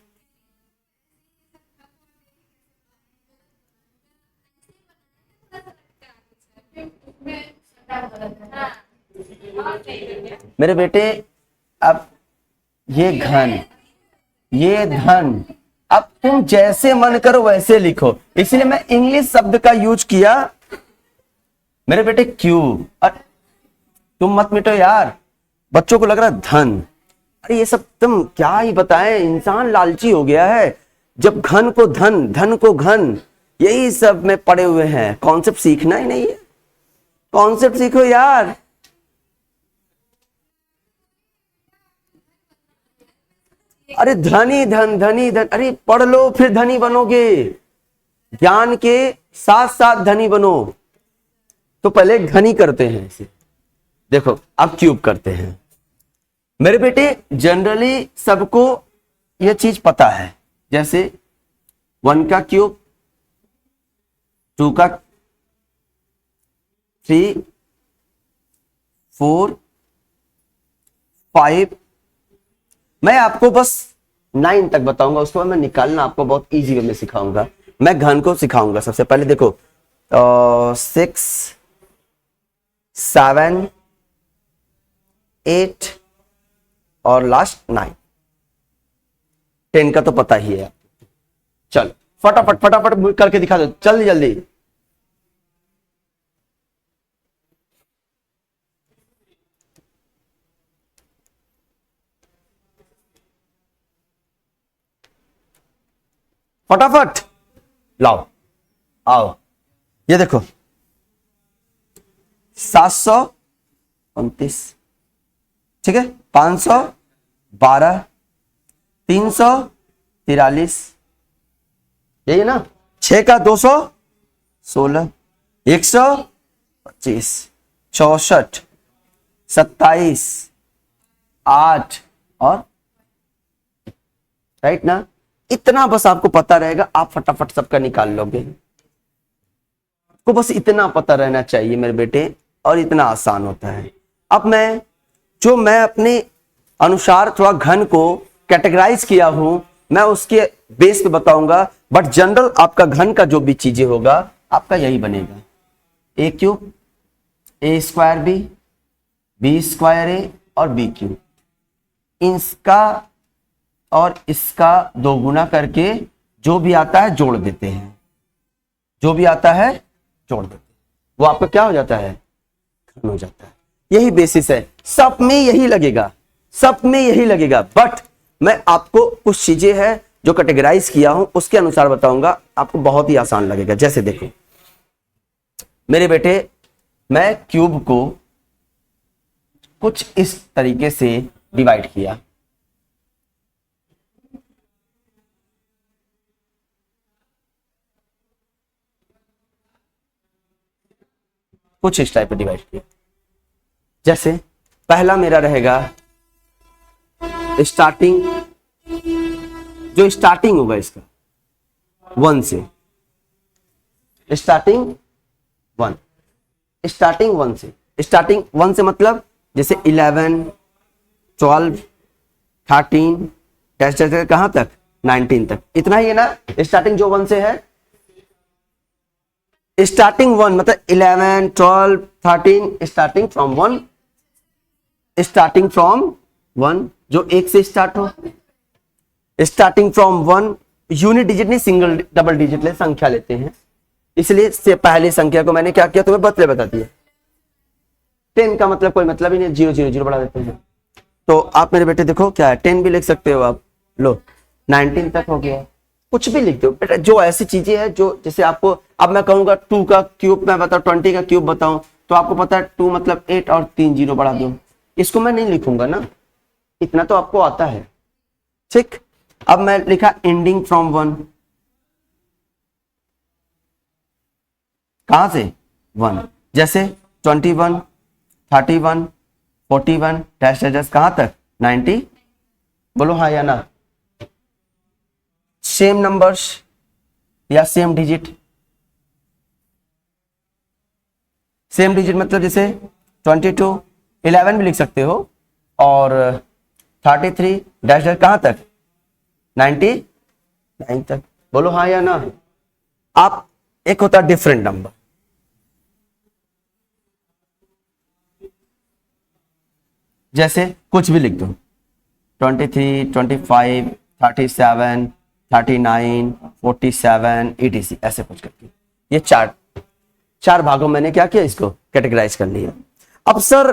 मेरे बेटे अब ये घन, ये धन, अब तुम जैसे मन करो वैसे लिखो, इसलिए मैं इंग्लिश शब्द का यूज किया। मेरे बेटे क्यूब, तुम मत मिटो यार, बच्चों को लग रहा धन, अरे ये सब तुम क्या ही बताएं, इंसान लालची हो गया है। जब घन को धन, धन को घन, यही सब में पड़े हुए हैं, कॉन्सेप्ट सीखना ही नहीं है, कॉन्सेप्ट सीखो यार। अरे धनी धन, धनी धन, अरे पढ़ लो फिर धनी बनोगे, ज्ञान के साथ साथ धनी बनो। तो पहले घनी करते हैं इसे, देखो अब क्यूब करते हैं। मेरे बेटे जनरली सबको यह चीज पता है, जैसे 1 का क्यूब, 2 का 3, 4, 5, मैं आपको बस 9 तक बताऊंगा, उसके बाद मैं निकालना आपको बहुत इजी वे में सिखाऊंगा। मैं घन को सिखाऊंगा। सबसे पहले देखो 6, 7, 8 और लास्ट 9, 10 का तो पता ही है। चल फटाफट फटाफट करके दिखा दो, जल्दी जल्दी। फटाफट लाओ, आओ, ये देखो 729, ठीक है, 512, 343, यही है ना। 6 का 216, 125, 64, 27, 8 और राइट ना। इतना बस आपको पता रहेगा, आप फटाफट सबका निकाल लोगे। आपको बस इतना पता रहना चाहिए मेरे बेटे, और इतना आसान होता है। अब मैं अपने अनुसार थोड़ा घन को कैटेगराइज किया हूं, मैं उसके बेस पे बताऊंगा, बट जनरल आपका घन का जो भी चीजें होगा आपका यही बनेगा। ए क्यूब, ए स्क्वायर बी, बी स्क्वायर ए और बी क्यूब, इसका और इसका 2 गुना करके जो भी आता है जोड़ देते हैं, जो भी आता है जोड़ देते हैं, वो आपका क्या हो जाता है, घन हो जाता है। यही बेसिस है, सब में यही लगेगा, सब में यही लगेगा, बट मैं आपको कुछ चीजें हैं जो कैटेगराइज किया हूं उसके अनुसार बताऊंगा, आपको बहुत ही आसान लगेगा। जैसे देखो मेरे बेटे, मैं क्यूब को कुछ इस तरीके से डिवाइड किया, कुछ इस टाइप पे डिवाइड किया। जैसे पहला मेरा रहेगा स्टार्टिंग, जो स्टार्टिंग होगा इसका 1 से, स्टार्टिंग 1, स्टार्टिंग 1 से, स्टार्टिंग 1 से मतलब जैसे 11, 12, 13, टेस्ट कहां तक, 19 तक, इतना ही है ना। स्टार्टिंग जो 1 से है, स्टार्टिंग 1 मतलब 11, 12, 13, स्टार्टिंग फ्रॉम 1, स्टार्टिंग फ्रॉम 1 जो 1 से स्टार्ट हो, स्टार्टिंग फ्रॉम 1 यूनिट डिजिट नहीं, सिंगल डबल डिजिट ले संख्या लेते हैं, इसलिए से पहली संख्या को मैंने क्या किया तुम्हें बता दिया। 10 का मतलब कोई मतलब ही नहीं, 0 0 0 बढ़ा देते हैं। तो आप मेरे बेटे देखो क्या है, 10 भी लिख सकते हो आप, लो 19 तक हो गया, कुछ भी लिख दो बेटा, जो ऐसी चीजें हैं जो जैसे आपको, अब मैं कहूंगा 2 का क्यूब मैं बताऊं, 20 का क्यूब बताऊं, तो आपको पता है 2 मतलब 8 और 3 0 बढ़ा दो, इसको मैं नहीं लिखूंगा ना, इतना तो आपको आता है, ठीक। अब मैं लिखा एंडिंग फ्रॉम 1, कहां से 1, जैसे 21, 31, 41 डैश डैश कहां तक 90, बोलो हाँ या ना। सेम नंबर्स या सेम डिजिट, सेम डिजिट मतलब जैसे 22, 11 भी लिख सकते हो, और 33 डैश डैश कहां तक, 99 तक। बोलो हाँ या ना। आप, एक होता है डिफरेंट नंबर, जैसे कुछ भी लिख दो, 23, 25, 37, 39, 47 etc, ऐसे कुछ करके ये चार भागों मैंने क्या किया, इसको कैटेगराइज कर लिया। अब सर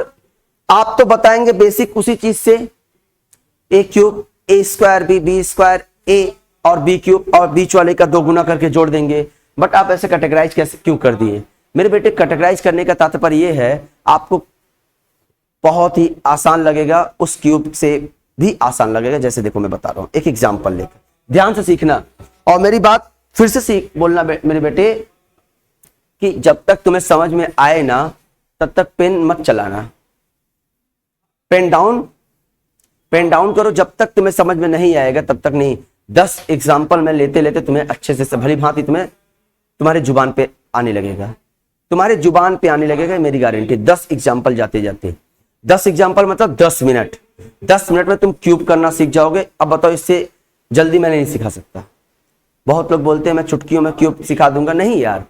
आप तो बताएंगे बेसिक उसी चीज से, ए क्यूब ए स्क्वायर बी स्क्वायर ए और बी क्यूब और बीच वाले का 2 गुना करके जोड़ देंगे, बट आप ऐसे कैटेगराइज कैसे क्यों कर दिए? मेरे बेटे कैटेगराइज करने का तात्पर्य ये है, आपको बहुत ही आसान लगेगा, उस क्यूब से भी आसान लगेगा। जैसे देखो मैं बता रहा हूं एक एग्जांपल लेकर, ध्यान से सीखना, और मेरी बात फिर से सीख बोलना मेरे बेटे, कि जब तक तुम्हें समझ में आए ना तब तक पेन मत चलाना, पेन डाउन करो, जब तक तुम्हें समझ में नहीं आएगा तब तक नहीं। 10 एग्जाम्पल में लेते लेते तुम्हें अच्छे से भली भांति तुम्हारे जुबान पे आने लगेगा, मेरी गारंटी। 10 एग्जाम्पल जाते जाते, 10 एग्जाम्पल मतलब 10 मिनट, 10 मिनट में तुम क्यूब करना सीख जाओगे। अब बताओ, इससे जल्दी मैं नहीं सिखा सकता। बहुत लोग बोलते हैं मैं चुटकियों में क्यूब सिखा दूंगा, नहीं यार,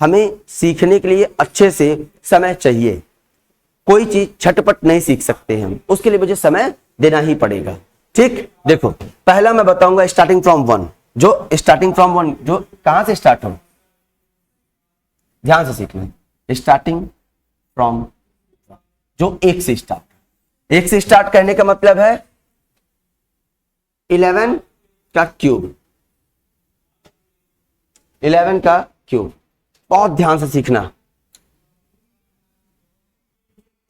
हमें सीखने के लिए अच्छे से समय चाहिए। कोई चीज झटपट नहीं सीख सकते हम, उसके लिए मुझे समय देना ही पड़ेगा। ठीक, देखो पहला मैं बताऊंगा स्टार्टिंग फ्रॉम 1, जो कहां से स्टार्ट हो, ध्यान से सीखना, स्टार्टिंग फ्रॉम, जो 1 से स्टार्ट करने का मतलब है 11 का क्यूब, 11 का क्यूब, बहुत ध्यान से सीखना।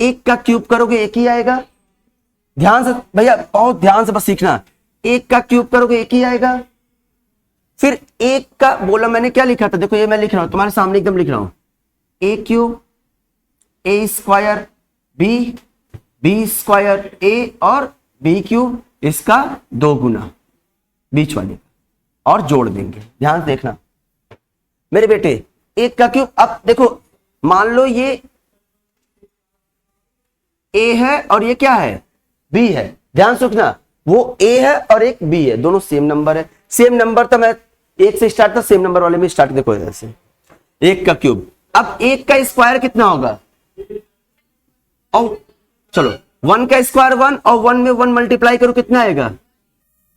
1 का क्यूब करोगे 1 ही आएगा, ध्यान से भैया, बहुत ध्यान से बस सीखना। 1 का क्यूब करोगे 1 ही आएगा। फिर 1 का बोला मैंने क्या लिखा था, देखो ये मैं लिख रहा हूं तुम्हारे सामने, एकदम लिख रहा हूं, ए क्यूब ए स्क्वायर बी स्क्वायर ए और बी क्यूब, इसका 2 गुना बीच वाले और जोड़ देंगे। ध्यान से देखना मेरे बेटे, 1 का क्यूब। अब देखो मान लो ये ए है और ये क्या है, बी है। ध्यान से रखना, वो ए है और एक बी है, दोनों सेम नंबर है। सेम नंबर था, मैं 1 से स्टार्ट था, सेम नंबर वाले में स्टार्ट, देखो ऐसे 1 का क्यूब। अब 1 का स्क्वायर कितना होगा, और चलो 1 का स्क्वायर 1 और 1 में 1 मल्टीप्लाई करो कितना आएगा,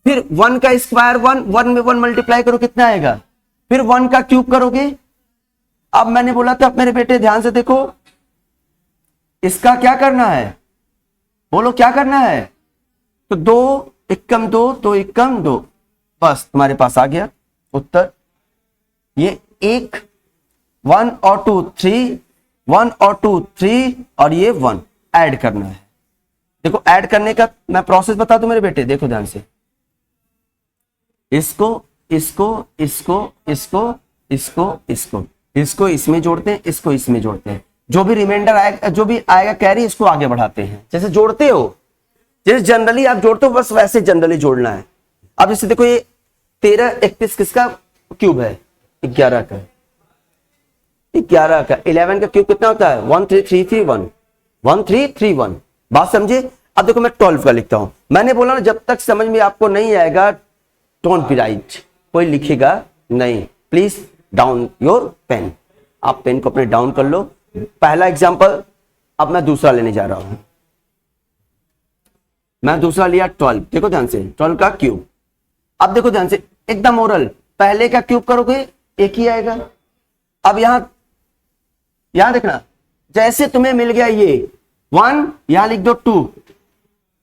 फिर 1 का स्क्वायर 1 में 1 मल्टीप्लाई करो कितना आएगा, फिर 1 का क्यूब करोगे। अब मैंने बोला था मेरे बेटे ध्यान से देखो, इसका क्या करना है, बोलो क्या करना है, तो 2 एकम 2 2 एकम 2, बस तुम्हारे पास आ गया उत्तर। ये 1 1 और 2 3, 1 और 2 3 और ये 1 ऐड करना है। देखो ऐड करने का मैं प्रोसेस बता दूं मेरे बेटे, देखो ध्यान से, इसको इसको इसको इसको इसको इसको इसको इसमें जोड़ते हैं, इसको इसमें जोड़ते हैं, जो भी रिमाइंडर आएगा, जो भी आएगा कैरी, इसको आगे बढ़ाते हैं। जैसे जोड़ते हो, जैसे जनरली आप जोड़ते हो, बस वैसे जनरली जोड़ना है। अब जैसे देखो ये 13 31 किसका क्यूब है, 11 का। 11 का क्यूब कितना होता है, 13331, 1331। बात समझे। अब देखो मैं 12 का लिखता हूं, मैंने बोला ना जब तक समझ में आपको नहीं आएगा डोंट बी राइट, कोई लिखेगा नहीं, प्लीज डाउन योर पेन, आप पेन को अपने डाउन कर लो। पहला एग्जांपल, अब मैं दूसरा लेने जा रहा हूं, मैं दूसरा लिया 12, देखो ध्यान से 12 का क्यूब। अब देखो ध्यान से एकदम ओरल, पहले का क्यूब करोगे 1 ही आएगा। अब यहां देखना, जैसे तुम्हें मिल गया ये 1, यहां लिख दो 2,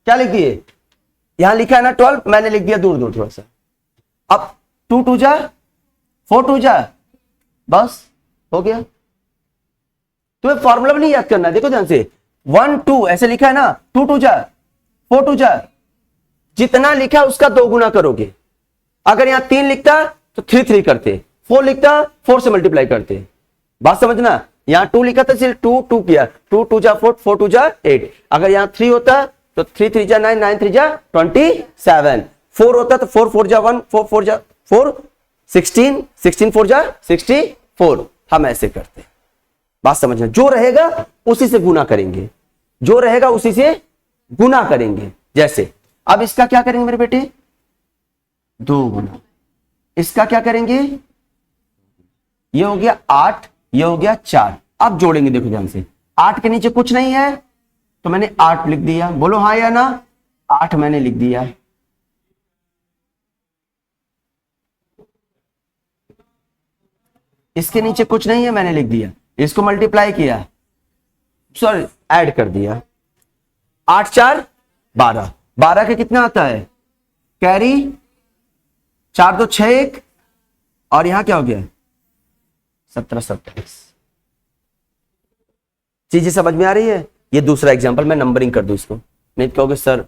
क्या लिख दिए, यहां लिखा है ना 12, मैंने लिख दिया दूर दूर थोड़ा सा। अब 2 2 जा 4 2 जा, बस हो गया। तुम्हें फॉर्मूला भी नहीं याद करना, देखो ध्यान से 1 2 ऐसे लिखा है ना, 2 2 जा 4 2 जा, जितना लिखा उसका 2 गुना करोगे। अगर यहां 3 लिखता तो 3 3 करते, 4 लिखता 4 से मल्टीप्लाई करते। बात समझना, यहां 2 लिखा था सिर्फ 2 2 किया, 2 2 जा 4 4 2 जा 8। अगर यहां 3 होता तो 3 3 जा 9 9 3 जा 27। 4 होता तो 4 4 जा 1 4 4 जा 4 16 16 4 जा 64। हम ऐसे करते, बात समझना, जो रहेगा उसी से गुना करेंगे। जो रहेगा उसी से गुना करेंगे। जैसे अब इसका क्या करेंगे मेरे बेटे, 2 गुना, इसका क्या करेंगे, ये हो गया 8, ये हो गया 4। अब जोड़ेंगे, देखो ध्यान से, 8 के नीचे कुछ नहीं है तो मैंने 8 लिख दिया, बोलो हाँ या ना, 8 मैंने लिख दिया। इसके नीचे कुछ नहीं है, मैंने लिख दिया, इसको मल्टीप्लाई किया, सॉरी ऐड कर दिया, 8 4 12, 12 के कितना आता है कैरी, 4 2 6 1, और यहां क्या हो गया 17 27। चीजें समझ में आ रही है। ये दूसरा एग्जांपल, मैं नंबरिंग कर दूं इसको, नहीं तो कहोगे सर।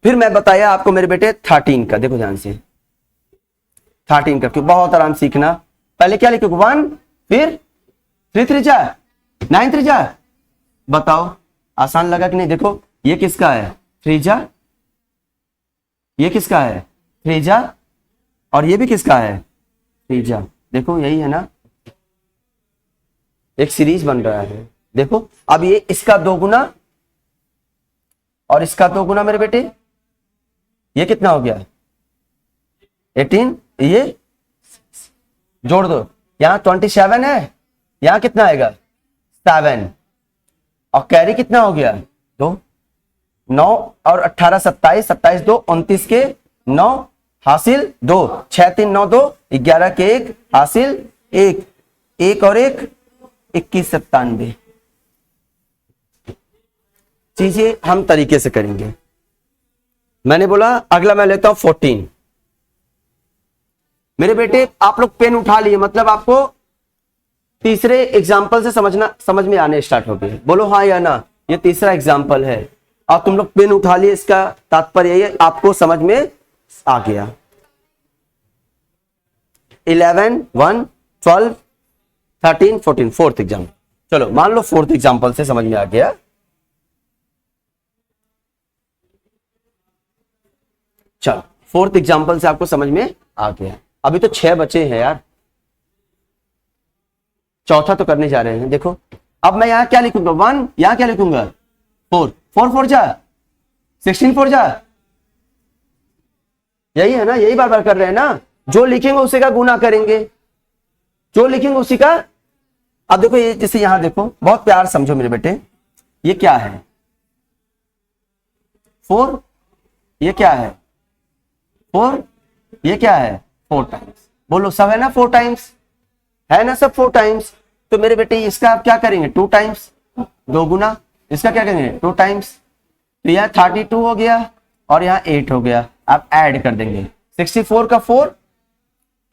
फिर मैं बताया आपको मेरे बेटे 13 का, देखो ध्यान से, 13 का, क्यों बहुत आराम सीखना। पहले क्या लिखोगे 1, फिर 3 3 जा 9 3 जा, बताओ आसान लगा कि नहीं। देखो ये किसका है 3 जा, ये किसका है 3 जा, और ये भी किसका है 3 जा। देखो यही है ना, एक सीरीज बन रहा है। देखो अब ये इसका 2 गुना और इसका 2 गुना मेरे बेटे, ये कितना हो गया 18, ये जोड़ दो, यहां 27 है, यहां कितना आएगा 7, और कैरी कितना हो गया 2, 9 और 18 27, 27 2 29 के 9 हासिल 2, 6 3 9 2, 11 के 1 हासिल 1, 1 और 1 21 97। चीजें हम तरीके से करेंगे। मैंने बोला अगला मैं लेता हूं 14। मेरे बेटे आप लोग पेन उठा लिए, मतलब आपको तीसरे एग्जाम्पल से समझ में आने स्टार्ट हो गए, बोलो हाँ या ना। ये तीसरा एग्जाम्पल है और तुम लोग पेन उठा लिए, इसका तात्पर्य ये आपको समझ में आ गया। 11 1 12 13 14, फोर्थ एग्जाम्पल। चलो मान लो फोर्थ एग्जाम्पल से समझ में आ गया। चलो फोर्थ एग्जाम्पल से आपको समझ में आ गया। अभी तो 6 बचे हैं यार, चौथा तो करने जा रहे हैं। देखो अब मैं यहां क्या लिखूंगा 1, यहां क्या लिखूंगा 4, 4 4 जा 16 4 जा, यही है ना, यही बार बार कर रहे हैं ना। जो लिखेंगे उसी का गुना करेंगे, जो लिखेंगे उसी का। अब देखो ये जैसे यहां देखो, बहुत प्यार समझो मेरे बेटे, ये क्या है 4, ये क्या है 4, ये क्या है 4 टाइम्स, बोलो सब है ना 4 टाइम्स, है ना सब 4 टाइम्स। तो मेरे बेटे इसका आप क्या करेंगे 2 टाइम्स, 2 गुना, इसका क्या करेंगे 2 टाइम्स। तो यह 32 हो गया और यहाँ 8 हो गया। आप ऐड कर देंगे 64 का 4,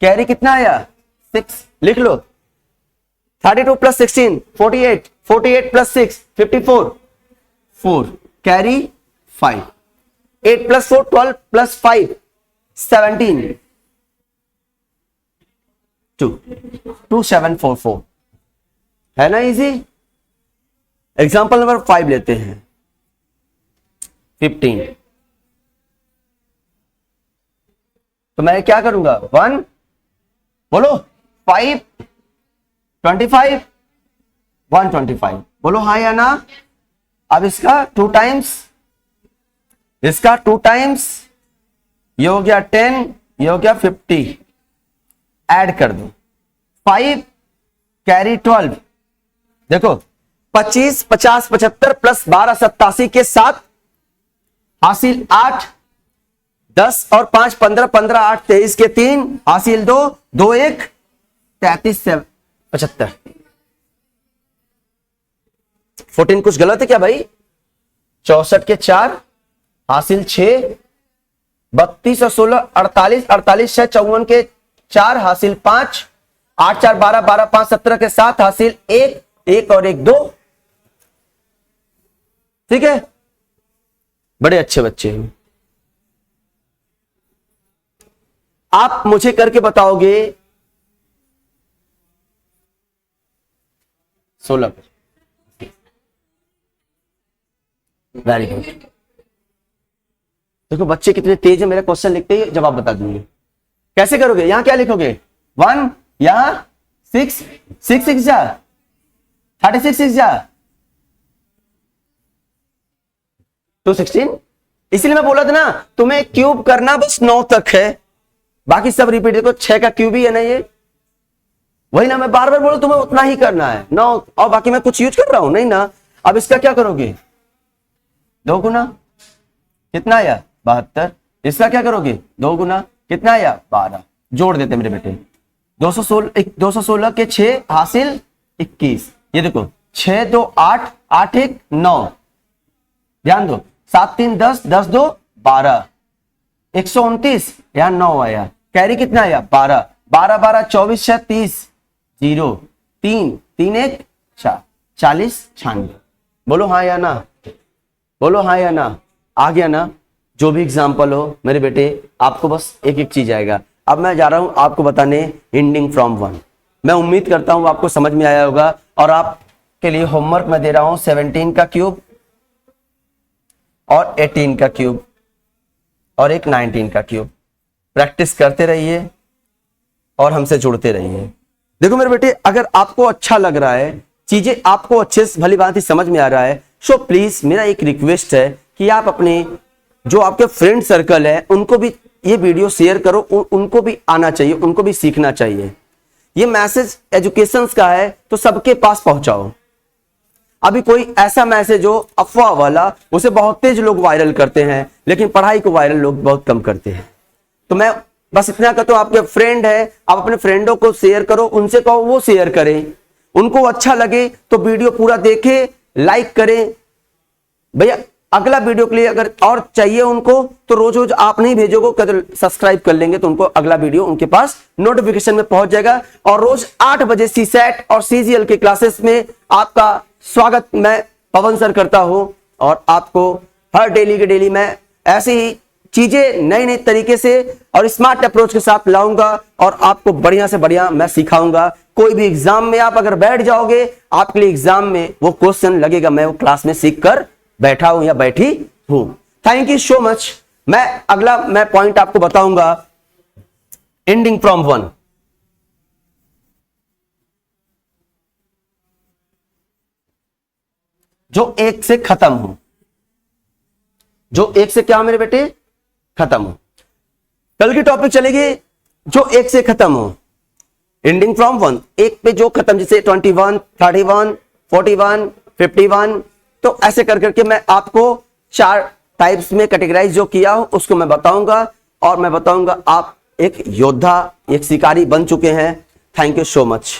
कैरी कितना आया 6, लिख लो 32 plus 16 48, 48 plus 6 54, 4 carry 5, 8 plus 4 12 plus 5 17, 2 2744, है ना इजी। एग्जाम्पल नंबर 5 लेते हैं 15। तो मैं क्या करूंगा 1, बोलो 5 25 125, बोलो हाँ या ना। अब इसका 2 टाइम्स, इसका 2 टाइम्स, ये हो गया 10, ये हो गया 50, ऐड कर दो 5 कैरी 12, देखो 25 50 75 प्लस 12 87 के साथ हासिल 8, 10 और 5 15 15 8 23 के 3 हासिल 2 2 1 33 75। 14 कुछ गलत है क्या भाई, 64 के 4 हासिल 6, 32 और 16 48 48 6 54 के 4 हासिल 5, 8 4 12 12 5 17 के 7 हासिल 1 1 और 1 2। ठीक है, बड़े अच्छे बच्चे हैं। आप मुझे करके बताओगे 16। Very good. देखो बच्चे कितने तेज है, मेरा क्वेश्चन लिखते ही जवाब बता दूंगे। कैसे करोगे, यहां क्या लिखोगे 1, यहां 6 6 6 जा 36 6 जा 216। इसलिए मैं बोला था ना तुम्हें क्यूब करना बस 9 तक है, बाकी सब रिपीट। देखो 6 का क्यूब ही है ना ये, वही ना मैं बार बार बोलूं तुम्हें उतना ही करना है 9, और बाकी मैं कुछ यूज कर रहा हूं नहीं ना। अब इसका क्या करोगे, 2 गुना कितना आया 72। इसका क्या करोगे 2 गुना कितना आया 12। जोड़ देते मेरे बेटे, 216 के 6 हासिल 21। ये देखो 6 2 8, 8 1 9, ध्यान दो 7 3 10, 10 2 12, 129 यहां 9 आया, कैरी कितना आया 12, 12 12 24 6 30, 0 3 3 1 4, 40 96। बोलो हाँ या ना, बोलो हाँ या ना, आ गया ना। जो भी एग्जाम्पल हो मेरे बेटे, आपको बस एक एक चीज आएगा। अब मैं जा रहा हूं आपको बताने एंडिंग फ्रॉम 1। मैं उम्मीद करता हूं आपको समझ में आया होगा, और आपके लिए होमवर्क मैं दे रहा हूं 17 का क्यूब और 18 का क्यूब और एक 19 का क्यूब। प्रैक्टिस करते रहिए और हमसे जुड़ते रहिए। देखो मेरे बेटे, अगर आपको अच्छा लग रहा है, चीजें आपको अच्छे से भली भांति समझ में आ रहा है, सो प्लीज मेरा एक रिक्वेस्ट है कि आप अपने जो आपके फ्रेंड सर्कल है उनको भी ये वीडियो शेयर करो, उनको भी आना चाहिए, उनको भी सीखना चाहिए। ये मैसेज एजुकेशन का है तो सबके पास पहुंचाओ। अभी कोई ऐसा मैसेज हो अफवाह वाला, उसे बहुत तेज लोग वायरल करते हैं, लेकिन पढ़ाई को वायरल लोग बहुत कम करते हैं। तो मैं बस इतना कहता हूं, आपके फ्रेंड है, आप अपने फ्रेंडों को शेयर करो, उनसे कहो वो शेयर करें, उनको अच्छा लगे तो वीडियो पूरा देखें, लाइक करें। भैया अगला वीडियो के लिए अगर और चाहिए उनको तो रोज रोज आप नहीं भेजोगे, कभी सब्सक्राइब कर लेंगे तो उनको अगला वीडियो उनके पास नोटिफिकेशन में पहुंच जाएगा। और रोज 8 बजे सीसैट और सीजीएल के क्लासेस में आपका स्वागत मैं पवन सर करता हूं, और आपको हर डेली के डेली मैं ऐसी ही चीजें नई नई तरीके से और स्मार्ट अप्रोच के साथ लाऊंगा, और आपको बढ़िया से बढ़िया मैं सिखाऊंगा। कोई भी एग्जाम में आप अगर बैठ जाओगे, आपके लिए एग्जाम में वो क्वेश्चन लगेगा मैं वो क्लास में सीख कर बैठा हूं या बैठी हूं। Thank you so much. मैं अगला पॉइंट आपको बताऊंगा एंडिंग फ्रॉम 1। जो एक से खत्म हो, जो एक से क्या हो मेरे बेटे खत्म हो। कल की टॉपिक चलेगी जो एक से खत्म हो, एंडिंग फ्रॉम 1। एक पे जो खत्म, जैसे 21 31 41 51, तो ऐसे कर करके मैं आपको 4 टाइप्स में कैटेगराइज जो किया हो उसको मैं बताऊंगा, और मैं बताऊंगा आप एक योद्धा, एक शिकारी बन चुके हैं। Thank you so much.